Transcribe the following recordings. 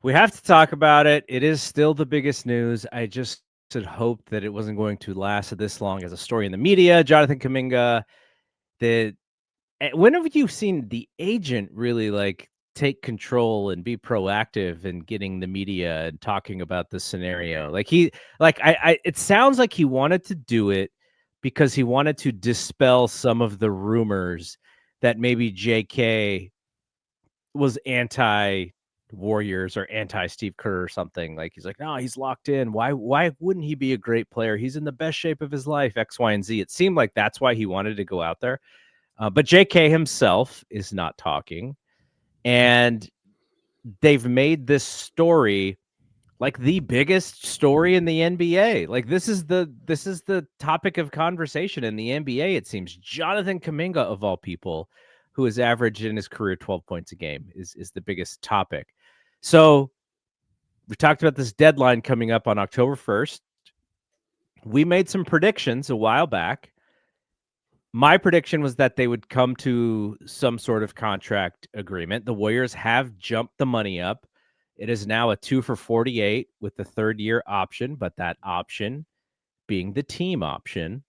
We have to talk about it. It is still the biggest news. I just had hoped that it wasn't going to last this long as a story in the media. Jonathan Kuminga, the when have you seen the agent really like take control and be proactive in getting the media and talking about this scenario? Like it sounds like he wanted to do it because he wanted to dispel some of the rumors that maybe JK was anti Warriors or anti Steve Kerr or something. Like he's like, no, he's locked in. Why wouldn't he be a great player? He's in the best shape of his life, X, Y, and Z. It seemed like that's why he wanted to go out there. But JK himself is not talking. And they've made this story like the biggest story in the NBA. Like this is the topic of conversation in the NBA, it seems. Jonathan Kuminga, of all people, who has averaged in his career 12 points a game, is the biggest topic. So we talked about this deadline coming up on October 1st. We made some predictions a while back. My prediction was that they would come to some sort of contract agreement. The Warriors have jumped the money up. It is now a 2 for 48 with the third-year option, but that option being the team option.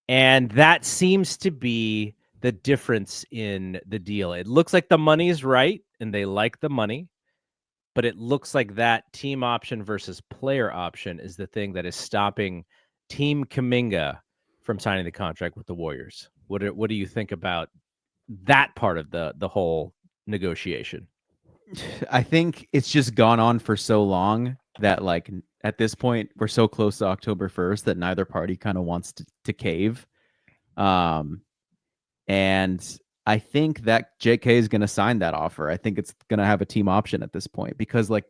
And that seems to be the difference in the deal. It looks like the money is right, and they like the money, but it looks like that team option versus player option is the thing that is stopping Team Kuminga from signing the contract with the Warriors. What do you think about that part of the whole negotiation? I think it's just gone on for so long that, like, at this point, we're so close to October 1st that neither party kind of wants to cave. And I think that JK is going to sign that offer. I think it's going to have a team option at this point because, like,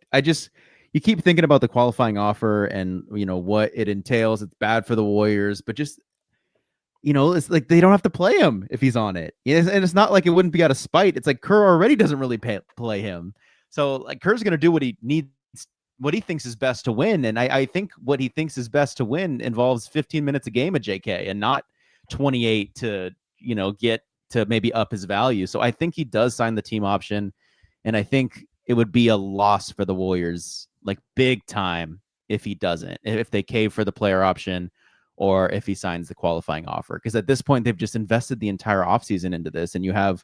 you keep thinking about the qualifying offer and, what it entails. It's bad for the Warriors, but just, it's like they don't have to play him if he's on it. And it's not like it wouldn't be out of spite. It's like Kerr already doesn't really play him. So, like, Kerr's going to do what he needs, what he thinks is best to win. And I think what he thinks is best to win involves 15 minutes a game at JK and not 28 to, get to maybe up his value. So I think he does sign the team option. And I think it would be a loss for the Warriors, like big time, if he doesn't, if they cave for the player option or if he signs the qualifying offer. Because at this point, they've just invested the entire offseason into this. And you have,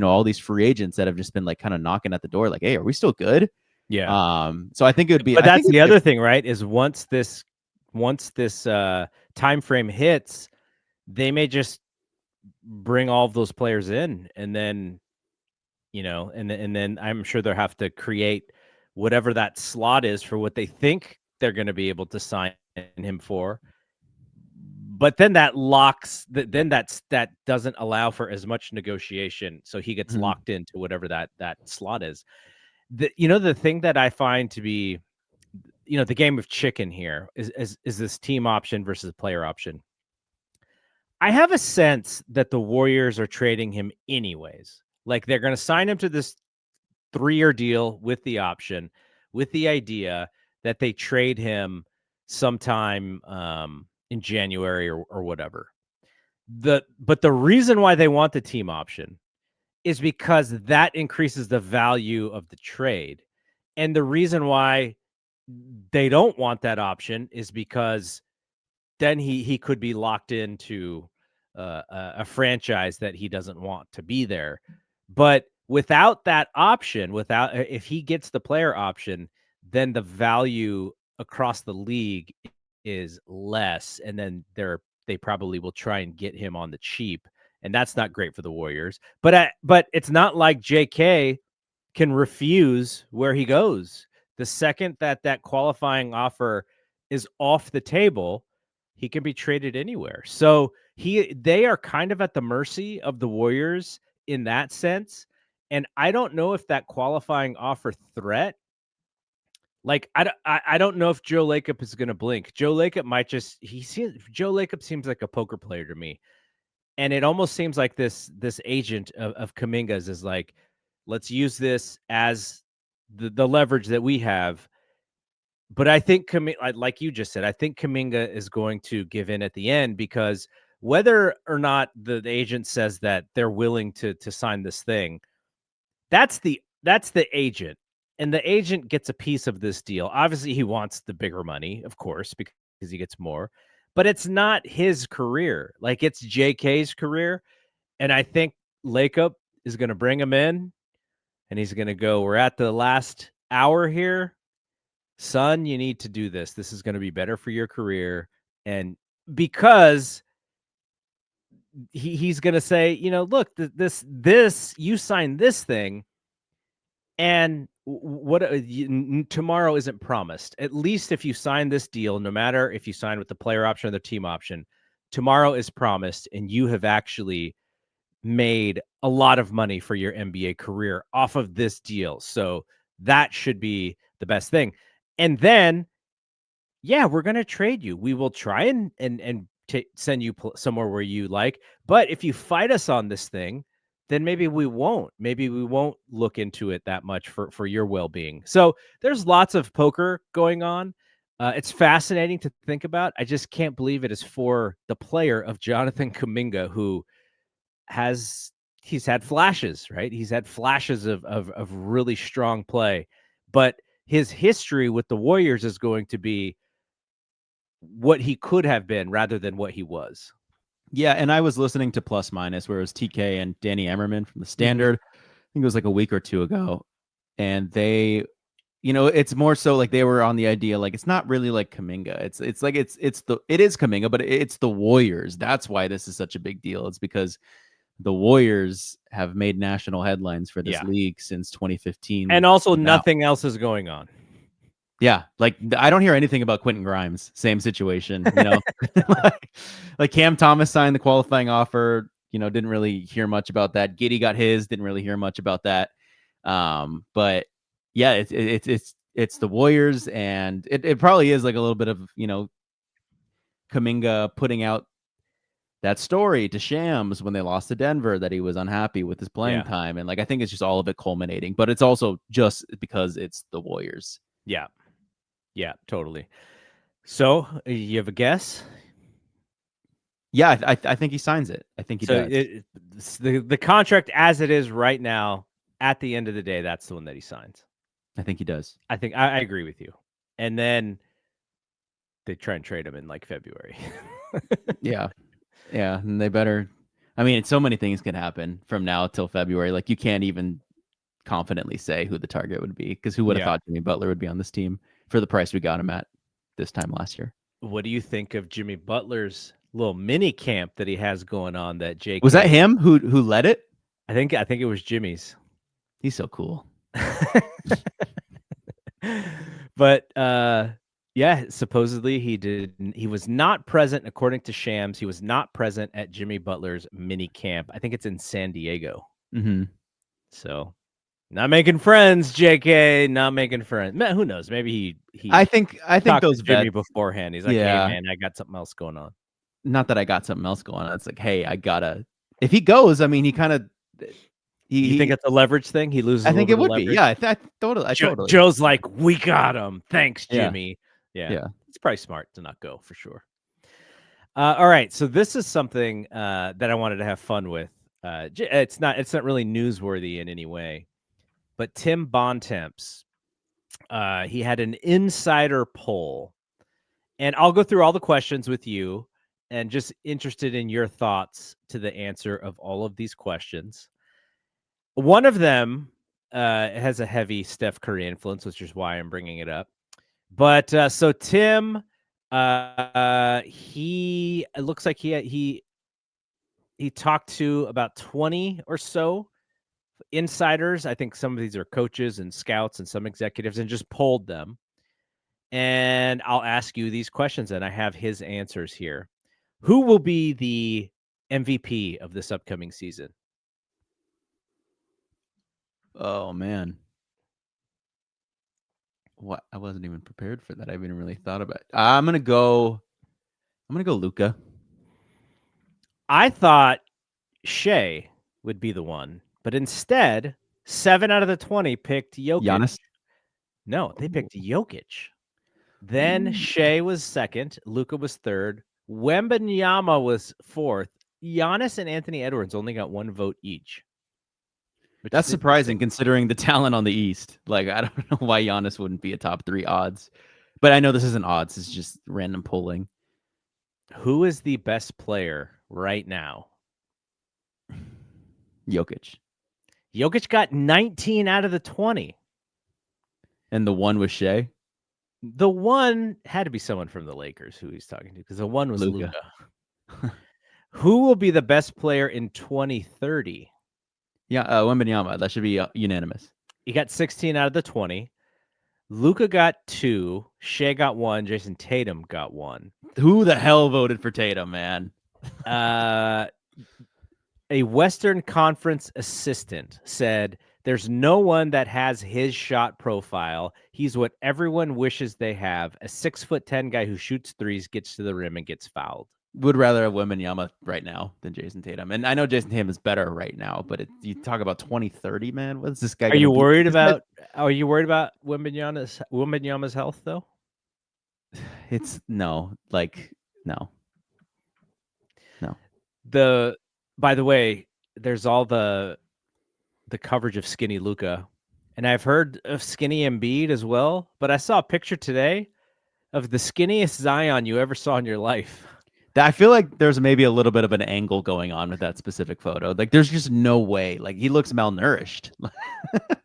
all these free agents that have just been like kind of knocking at the door, like, hey, are we still good? Yeah. So I think it would be. But that's the other thing, right? Is once this time frame hits, they may just bring all of those players in, and then and then I'm sure they'll have to create whatever that slot is for what they think they're going to be able to sign him for. But then that that doesn't allow for as much negotiation, so he gets locked into whatever that slot is. The thing that I find to be, the game of chicken here is this team option versus player option. I have a sense that the Warriors are trading him anyways. Like they're going to sign him to this 3-year deal with the option, with the idea that they trade him sometime in January or whatever. But the reason why they want the team option is because that increases the value of the trade. And the reason why they don't want that option is because then he could be locked into a franchise that he doesn't want to be there. But without that option, if he gets the player option, then the value across the league is less, and then they probably will try and get him on the cheap, and that's not great for the Warriors. But it's not like JK can refuse where he goes. The second that qualifying offer is off the table, he can be traded anywhere. So they are kind of at the mercy of the Warriors in that sense. And I don't know if that qualifying offer threat, like I don't know if Joe Lacob is going to blink. Joe Lacob seems like a poker player to me. And it almost seems like this agent of Kuminga's is like, let's use this as the leverage that we have. But I think, like you just said, I think Kuminga is going to give in at the end, because whether or not the agent says that they're willing to sign this thing, that's the agent. and the agent gets a piece of this deal. Obviously, he wants the bigger money, of course, because he gets more. But it's not his career. Like, it's JK's career. And I think Lakeup is going to bring him in, and he's going to go, we're at the last hour here. Son, you need to do this. This is going to be better for your career. And because he's going to say, look, this, you signed this thing, and what tomorrow isn't promised. At least if you sign this deal, no matter if you sign with the player option or the team option, tomorrow is promised, and you have actually made a lot of money for your NBA career off of this deal. So that should be the best thing. And then, yeah, we're going to trade you. We will try and send you somewhere where you like. But if you fight us on this thing, then maybe we won't. Maybe we won't look into it that much for your well-being. So there's lots of poker going on. It's fascinating to think about. I just can't believe it is for the player of Jonathan Kuminga, who he's had flashes, right? He's had flashes of really strong play, but his history with the Warriors is going to be what he could have been rather than what he was. Yeah, and I was listening to Plus Minus where it was TK and Danny Emmerman from the Standard. I think it was like a week or two ago, and they, it's more so like they were on the idea like it's not really like Kuminga. It is Kuminga, but it's the Warriors. That's why this is such a big deal. It's because the Warriors have made national headlines for this league since 2015, and also nothing else is going on. Yeah, like I don't hear anything about Quentin Grimes. Same situation, like Cam Thomas signed the qualifying offer. Didn't really hear much about that. Giddey got his. Didn't really hear much about that. But yeah, it's the Warriors, and it probably is like a little bit of Kuminga putting out that story to Shams when they lost to Denver that he was unhappy with his playing time, and like I think it's just all of it culminating. But it's also just because it's the Warriors. Yeah, totally. So, you have a guess? Yeah, I think he signs it. I think he does. The contract as it is right now, at the end of the day, that's the one that he signs. I think he does. I think I agree with you. And then they try and trade him in like February. Yeah, and they better. I mean, so many things can happen from now till February. Like you can't even confidently say who the target would be, because who would have thought Jimmy Butler would be on this team for the price we got him at this time last year? What do you think of Jimmy Butler's little mini camp that he has going on? That Jake was that him who led it? I think it was Jimmy's. He's so cool. But yeah, supposedly he was not present, according to Shams. He was not present at Jimmy Butler's mini camp. I think it's in San Diego. Mm-hmm. So not making friends, JK. Not making friends. Man, who knows? Maybe he. I think those Jimmy beforehand. He's like, hey man, I got something else going on. Not that I got something else going on. It's like, hey, I gotta. If he goes, I mean, he kind of. You think it's a leverage thing? He loses. I think it would be. Yeah, totally. Joe's like, we got him. Thanks, Jimmy. Yeah. It's probably smart to not go for sure. All right, so this is something that I wanted to have fun with. It's not really newsworthy in any way, but Tim Bontemps, he had an insider poll, and I'll go through all the questions with you, and just interested in your thoughts to the answer of all of these questions. One of them has a heavy Steph Curry influence, which is why I'm bringing it up. But so Tim, it looks like he talked to about 20 or so insiders. I think some of these are coaches and scouts and some executives, and just polled them. And I'll ask you these questions, and I have his answers here. Who will be the MVP of this upcoming season? Oh man. What? I wasn't even prepared for that. I haven't really thought about it. I'm gonna go Luka. I thought Shea would be the one, but instead, 7 out of the 20 picked Jokic. Giannis? No, they picked Jokic. Then Shea was second. Luka was third. Wembanyama was fourth. Giannis and Anthony Edwards only got 1 vote each, which That's is surprising interesting. considering the talent on the East. Like, I don't know why Giannis wouldn't be a top 3 odds. But I know this isn't odds, it's just random polling. Who is the best player right now? Jokic. Jokic got 19 out of the 20. And the one was Shea. The one had to be someone from the Lakers who he's talking to because the one was Luka. Luka. Who will be the best player in 2030? Yeah, Wembanyama. That should be unanimous. He got 16 out of the 20. Luka got 2. Shea got 1. Jason Tatum got 1. Who the hell voted for Tatum, man? A Western Conference assistant said, "There's no one that has his shot profile. He's what everyone wishes they have. A 6'10" guy who shoots threes, gets to the rim, and gets fouled." Would rather have Wembanyama right now than Jason Tatum. And I know Jason Tatum is better right now, but you talk about 2030, man. What's this guy Are going to you be? worried about? Are you worried about Wembanyama's health though? It's no, like no. By the way, there's all the coverage of skinny Luka, and I've heard of skinny Embiid as well. But I saw a picture today of the skinniest Zion you ever saw in your life. I feel like there's maybe a little bit of an angle going on with that specific photo. Like, there's just no way. Like, he looks malnourished.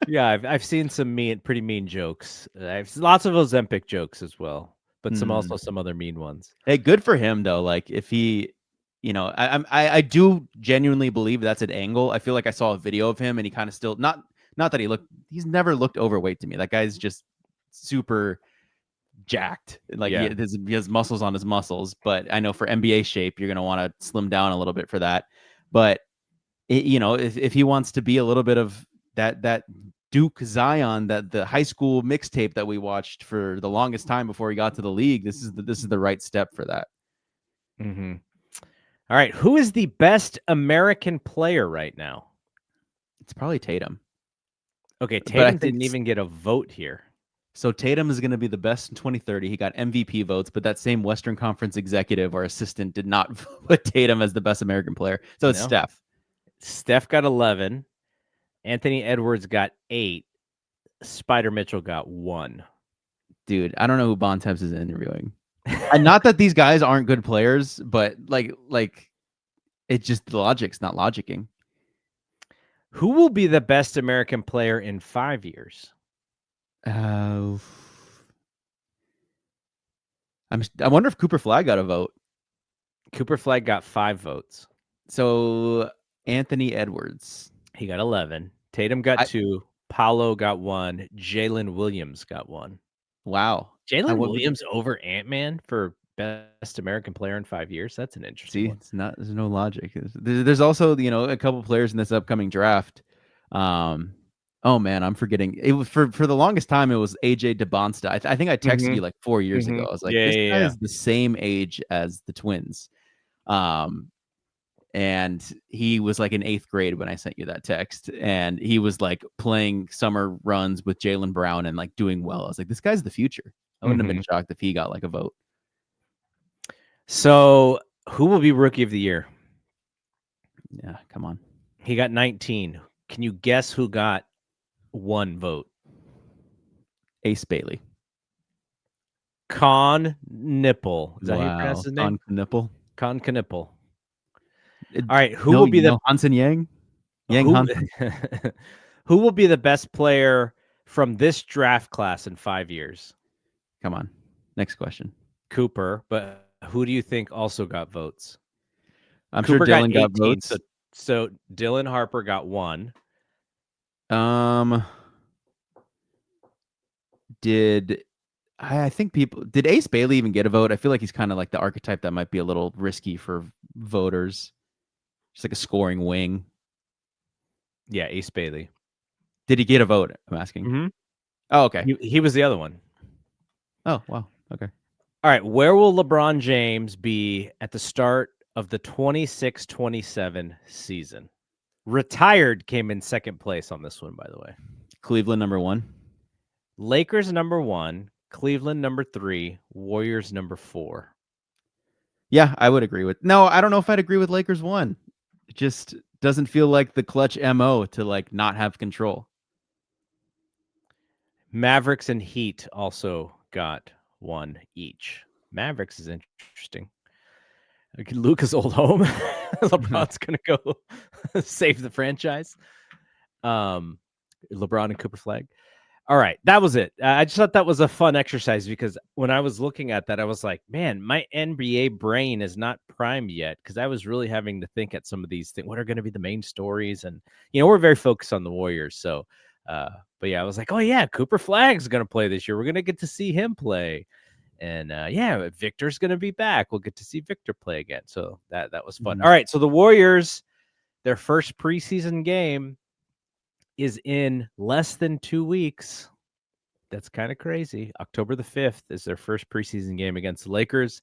Yeah, I've seen some pretty mean jokes. I've lots of Ozempic jokes as well, but also some other mean ones. Hey, good for him though. Like, if he, I do genuinely believe that's an angle. I feel like I saw a video of him and he kind of still not that he's never looked overweight to me. That guy's just super jacked. Like, Yeah. he has muscles on his muscles. But I know for NBA shape, you're gonna want to slim down a little bit for that. But if he wants to be a little bit of that Duke Zion, that the high school mixtape that we watched for the longest time before he got to the league, this is the right step for that. Mm-hmm. All right, who is the best American player right now? It's probably Tatum. Okay, Tatum didn't even get a vote here. So Tatum is going to be the best in 2030. He got MVP votes, but that same Western Conference executive or assistant did not put Tatum as the best American player. So it's Steph. Steph got 11. Anthony Edwards got 8. Spider Mitchell got 1. Dude, I don't know who Bontemps is interviewing. And not that these guys aren't good players, but like it's just the logic's not logicking. Who will be the best American player in 5 years? I wonder if Cooper Flag got a vote. Cooper Flag got 5 votes. So Anthony Edwards. He got 11. Tatum got 2. Paolo got 1. Jalen Williams got 1. Wow. Jalen Williams over Ant-Man for best American player in 5 years? That's an interesting one. It's not, there's no logic. There's also, a couple players in this upcoming draft. Oh man, I'm forgetting. It was for the longest time. It was AJ DeBonsta. I think I texted you like 4 years ago. I was like, this guy is the same age as the twins. And he was like in 8th grade when I sent you that text, and he was like playing summer runs with Jaylen Brown and like doing well. I was like, this guy's the future. I wouldn't have been shocked if he got like a vote. So who will be rookie of the year? Yeah, come on. He got 19. Can you guess who got 1 vote? Ace Bailey. Con Nipple. Is that how you pronounce his name? Con Nipple. Con Knipple. All right, who will be Hansen Yang? Hansen? Who will be the best player from this draft class in 5 years? Come on. Next question. Cooper, but who do you think also got votes? I'm Cooper sure Dylan got votes. So Dylan Harper got 1. I think did Ace Bailey even get a vote? I feel like he's kind of like the archetype that might be a little risky for voters. Just like a scoring wing. Yeah, Ace Bailey. Did he get a vote? I'm asking. Mm-hmm. Oh, okay. He was the other one. Oh, wow. Okay. All right. Where will LeBron James be at the start of the 26-27 season? Retired came in 2nd place on this one, by the way. Cleveland number 1. Lakers number 1. Cleveland number 3. Warriors number 4. Yeah, I would agree with. No, I don't know if I'd agree with Lakers 1. Just doesn't feel like the Clutch MO to like not have control. Mavericks and Heat also got one each. Mavericks is interesting. Luka's old home. LeBron's gonna go save the franchise. LeBron and Cooper Flag. All right, that was it. I just thought that was a fun exercise because when I was looking at that, I was like, man, my NBA brain is not primed yet because I was really having to think at some of these things. What are going to be the main stories? And, we're very focused on the Warriors. So, but yeah, I was like, oh, yeah, Cooper Flag's going to play this year. We're going to get to see him play. And yeah, Victor's going to be back. We'll get to see Victor play again. So that was fun. Mhm. All right, so the Warriors, their first preseason game is in less than 2 weeks. That's kind of crazy. October the 5th is their first preseason game against the Lakers.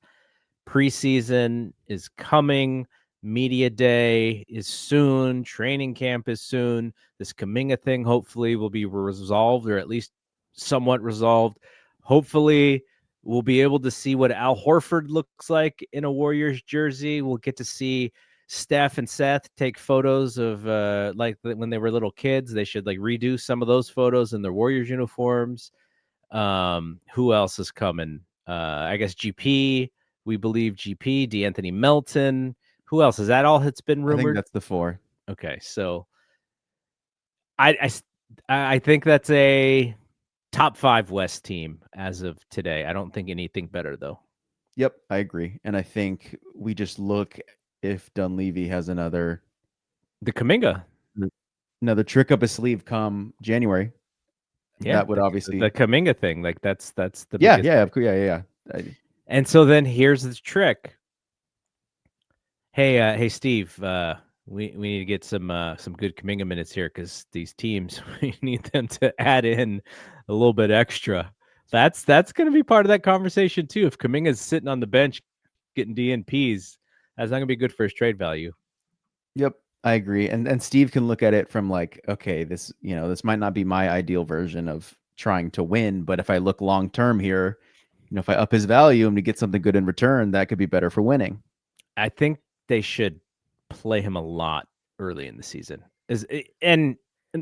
Preseason is coming. Media day is soon. Training camp is soon. This Kuminga thing hopefully will be resolved, or at least somewhat resolved. Hopefully we'll be able to see what Al Horford looks like in a Warriors jersey. We'll get to see Steph and Seth take photos of like when they were little kids. They should like redo some of those photos in their Warriors uniforms. Who else is coming? I guess GP. We believe GP, D'Anthony Melton. Who else? Is that all that's been I think rumored? that's the 4. Okay, so I think that's a top 5 West team as of today. I don't think anything better though. Yep, I agree. And I think we just look if Dunleavy has another Kuminga. trick up his sleeve come January. Yeah, That would the obviously. Kuminga thing. Like that's the Yeah, biggest yeah, thing. yeah. And so then here's the trick. Hey, Steve. We need to get some good Kuminga minutes here because these teams we need them to add in a little bit extra. That's going to be part of that conversation too. If Kuminga's sitting on the bench getting DNPs, that's not going to be good for his trade value. Yep, I agree. And Steve can look at it from like, okay, this might not be my ideal version of trying to win, but if I look long term here, if I up his value and we get something good in return, that could be better for winning. I think they should play him a lot early in the season. And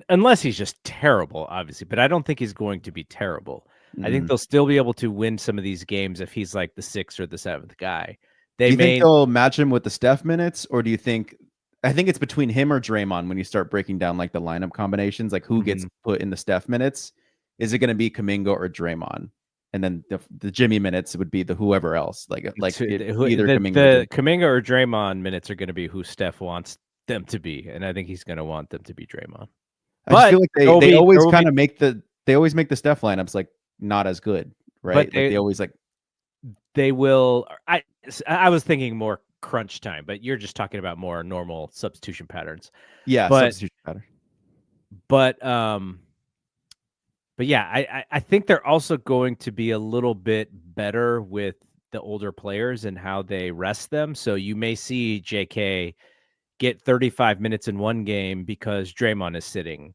unless he's just terrible, obviously, but I don't think he's going to be terrible. I think Mm. they'll still be able to win some of these games if he's like the 6th or the 7th guy. Do They you think may they'll match him with the Steph minutes, or do you think? I think it's between him or Draymond when you start breaking down like the lineup combinations, like who gets put in the Steph minutes. Is it going to be Kuminga or Draymond? And then the Jimmy minutes would be the whoever else, like either Kuminga or the Draymond. Kuminga or Draymond minutes are going to be who Steph wants them to be, and I think he's going to want them to be Draymond. I just feel But like they always kind of make the Steph lineups like not as good, right? but Like they always like they will. I was thinking more crunch time, but you're just talking about more normal substitution patterns. yeah, But substitution pattern. but yeah, I think they're also going to be a little bit better with the older players and how they rest them. So you may see JK get 35 minutes in one game because Draymond is sitting.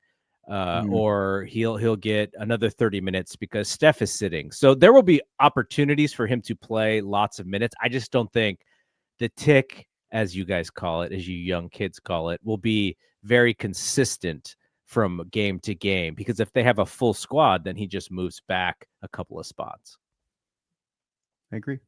Mhm. Or he'll get another 30 minutes because Steph is sitting. So there will be opportunities for him to play lots of minutes. I just don't think the tick, as you guys call it, as you young kids call it, will be very consistent from game to game because if they have a full squad, then he just moves back a couple of spots. I agree.